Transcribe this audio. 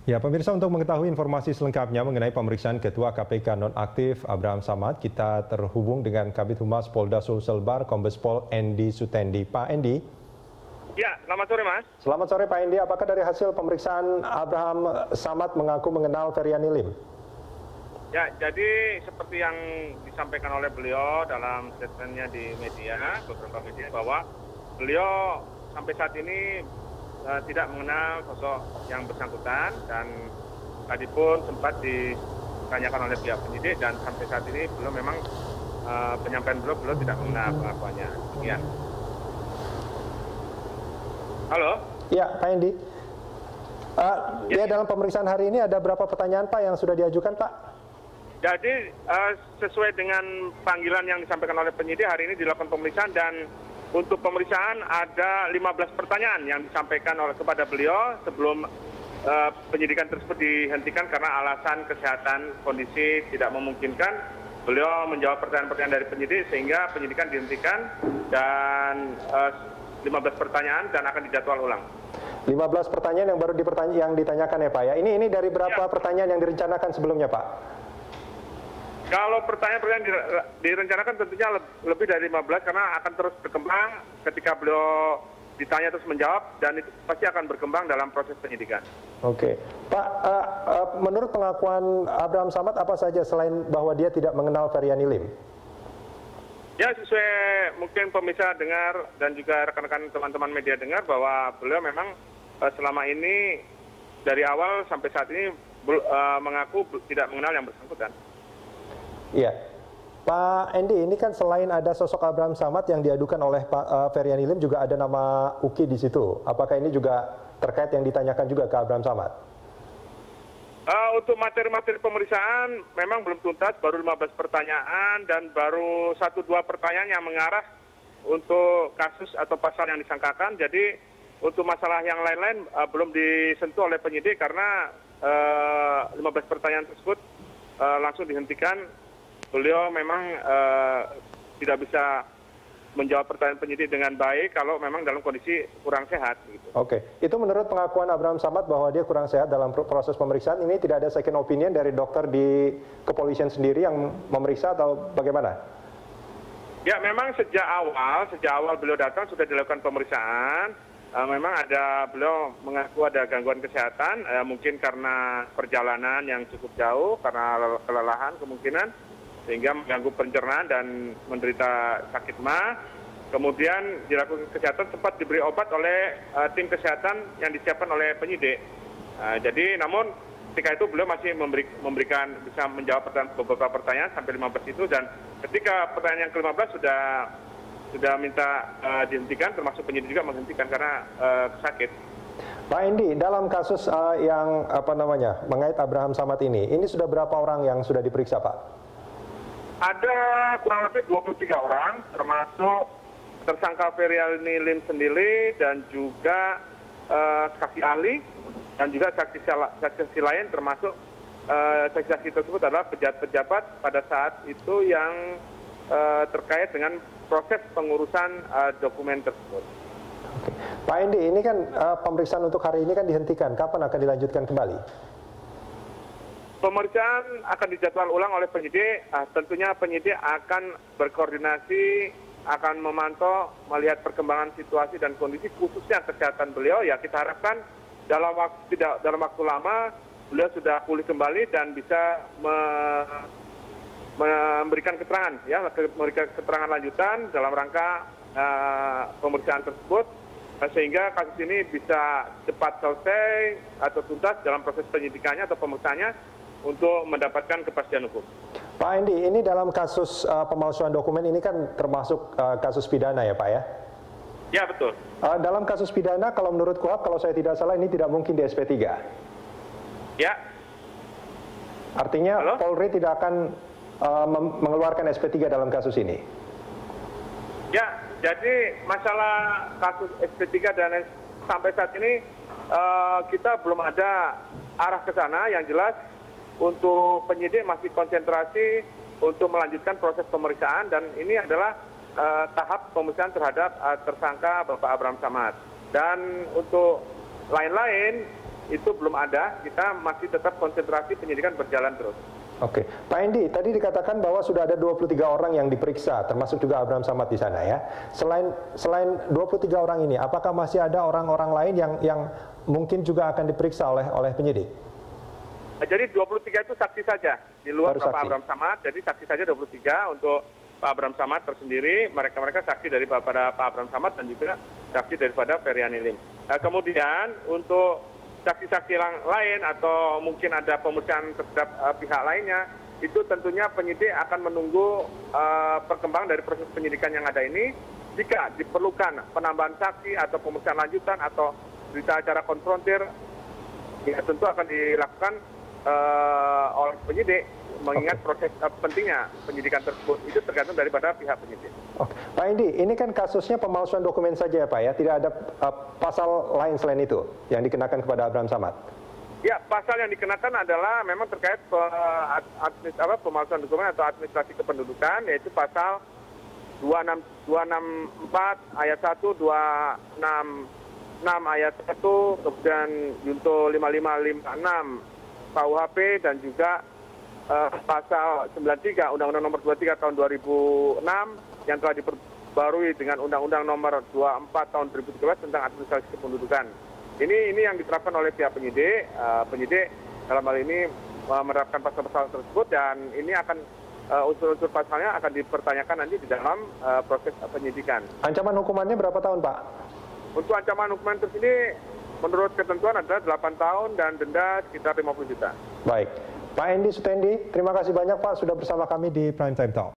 Ya, pemirsa, untuk mengetahui informasi selengkapnya mengenai pemeriksaan Ketua KPK nonaktif Abraham Samad, kita terhubung dengan Kabid Humas Polda Sulselbar, Kombes Pol Endi Sutendi. Pak Endi. Ya, selamat sore Mas. Selamat sore Pak Endi, apakah dari hasil pemeriksaan Abraham Samad mengaku mengenal Feryani Lim? Ya, jadi seperti yang disampaikan oleh beliau dalam statementnya di media, beberapa media, bahwa beliau sampai saat ini tidak mengenal sosok yang bersangkutan, dan tadi pun sempat ditanyakan oleh pihak penyidik, dan sampai saat ini belum memang penyampaian beliau tidak mengenal pengakuannya. Ya. Halo? Ya, Pak Endi. Ya, dalam pemeriksaan hari ini ada berapa pertanyaan Pak yang sudah diajukan Pak? Jadi sesuai dengan panggilan yang disampaikan oleh penyidik, hari ini dilakukan pemeriksaan, dan untuk pemeriksaan ada 15 pertanyaan yang disampaikan kepada beliau sebelum penyidikan tersebut dihentikan karena alasan kesehatan kondisi tidak memungkinkan. Beliau menjawab pertanyaan-pertanyaan dari penyidik sehingga penyidikan dihentikan, dan 15 pertanyaan dan akan dijadwal ulang. 15 pertanyaan yang baru ditanyakan ya Pak ya. Ini dari berapa pertanyaan yang direncanakan sebelumnya Pak? Kalau pertanyaan direncanakan tentunya lebih dari 15 karena akan terus berkembang ketika beliau ditanya terus menjawab, dan itu pasti akan berkembang dalam proses penyidikan. Oke, Pak, menurut pengakuan Abraham Samad apa saja selain bahwa dia tidak mengenal Feryani Lim? Ya, sesuai mungkin pemirsa dengar dan juga rekan-rekan teman-teman media dengar bahwa beliau memang selama ini dari awal sampai saat ini mengaku tidak mengenal yang bersangkutan. Iya, Pak Endi, ini kan selain ada sosok Abraham Samad yang diadukan oleh Pak Feryani Lim, juga ada nama Uki di situ. Apakah ini juga terkait yang ditanyakan juga ke Abraham Samad? Untuk materi-materi pemeriksaan memang belum tuntas, baru 15 pertanyaan dan baru 1-2 pertanyaan yang mengarah untuk kasus atau pasal yang disangkakan. Jadi untuk masalah yang lain-lain belum disentuh oleh penyidik karena 15 pertanyaan tersebut langsung dihentikan. Beliau memang tidak bisa menjawab pertanyaan penyidik dengan baik kalau memang dalam kondisi kurang sehat. Gitu. Oke, itu menurut pengakuan Abraham Samad bahwa dia kurang sehat dalam proses pemeriksaan. Ini tidak ada second opinion dari dokter di kepolisian sendiri yang memeriksa atau bagaimana? Ya, memang sejak awal beliau datang sudah dilakukan pemeriksaan. Memang beliau mengaku ada gangguan kesehatan, mungkin karena perjalanan yang cukup jauh, karena kelelahan kemungkinan, sehingga mengganggu pencernaan dan menderita sakit MA. Kemudian dilakukan kesehatan, sempat diberi obat oleh tim kesehatan yang disiapkan oleh penyidik. Jadi namun ketika itu beliau masih bisa menjawab beberapa pertanyaan sampai 15 itu, dan ketika pertanyaan yang ke-15 sudah minta dihentikan, termasuk penyidik juga menghentikan karena sakit. Pak Endi, dalam kasus yang mengait Abraham Samad ini sudah berapa orang yang sudah diperiksa Pak? Ada kurang lebih 23 orang, termasuk tersangka Feryani Lim sendiri dan juga saksi ahli dan juga saksi lain, termasuk saksi tersebut adalah pejabat-pejabat pada saat itu yang terkait dengan proses pengurusan dokumen tersebut. Pak Endi, ini kan pemeriksaan untuk hari ini kan dihentikan. Kapan akan dilanjutkan kembali? Pemeriksaan akan dijadwal ulang oleh penyidik. Tentunya penyidik akan berkoordinasi, akan memantau, melihat perkembangan situasi dan kondisi khususnya kesehatan beliau. Ya, kita harapkan dalam waktu lama beliau sudah pulih kembali dan bisa memberikan keterangan, memberikan keterangan lanjutan dalam rangka pemeriksaan tersebut, sehingga kasus ini bisa cepat selesai atau tuntas dalam proses penyidikannya atau pemeriksaannya untuk mendapatkan kepastian hukum. Pak Endi, ini dalam kasus pemalsuan dokumen ini kan termasuk kasus pidana ya Pak ya? Ya, betul. Dalam kasus pidana, kalau menurut KUHP, kalau saya tidak salah, ini tidak mungkin di SP3. Ya. Artinya Polri tidak akan mengeluarkan SP3 dalam kasus ini? Ya, jadi masalah kasus SP3 dan sampai saat ini kita belum ada arah ke sana. Yang jelas untuk penyidik masih konsentrasi untuk melanjutkan proses pemeriksaan, dan ini adalah tahap pemeriksaan terhadap tersangka Bapak Abraham Samad. Dan untuk lain-lain itu belum ada. Kita masih tetap konsentrasi penyidikan berjalan terus. Oke, Pak Endi, tadi dikatakan bahwa sudah ada 23 orang yang diperiksa, termasuk juga Abraham Samad di sana ya. Selain 23 orang ini, apakah masih ada orang-orang lain yang mungkin juga akan diperiksa oleh penyidik? Jadi 23 itu saksi saja, di luar Pak Abraham Samad, jadi saksi saja 23 untuk Pak Abraham Samad tersendiri, mereka saksi daripada Pak Abraham Samad dan juga saksi daripada Feryani Lim. Kemudian untuk saksi-saksi lain atau mungkin ada pemeriksaan terhadap pihak lainnya, itu tentunya penyidik akan menunggu perkembangan dari proses penyidikan yang ada ini. Jika diperlukan penambahan saksi atau pemeriksaan lanjutan atau berita acara konfrontir, ya tentu akan dilakukan oleh penyidik, mengingat proses pentingnya penyidikan tersebut. Itu tergantung daripada pihak penyidik. Oke. Pak Endi, ini kan kasusnya pemalsuan dokumen saja ya Pak ya, tidak ada pasal lain selain itu yang dikenakan kepada Abraham Samad? Ya, pasal yang dikenakan adalah memang terkait pemalsuan dokumen atau administrasi kependudukan, yaitu pasal 264 ayat 1, 266 ayat 1, kemudian junto 5556 KUHP dan juga pasal 93 Undang-Undang Nomor 23 Tahun 2006 yang telah diperbarui dengan Undang-Undang Nomor 24 Tahun 2013 tentang administrasi kependudukan. Ini yang diterapkan oleh pihak penyidik. Penyidik dalam hal ini menerapkan pasal-pasal tersebut dan ini akan unsur-unsur pasalnya akan dipertanyakan nanti di dalam proses penyidikan. Ancaman hukumannya berapa tahun, Pak? Untuk ancaman hukuman tersebut menurut ketentuan adalah 8 tahun dan denda sekitar 50 juta. Baik. Pak Endi Sutendi, terima kasih banyak Pak sudah bersama kami di Prime Time Talk.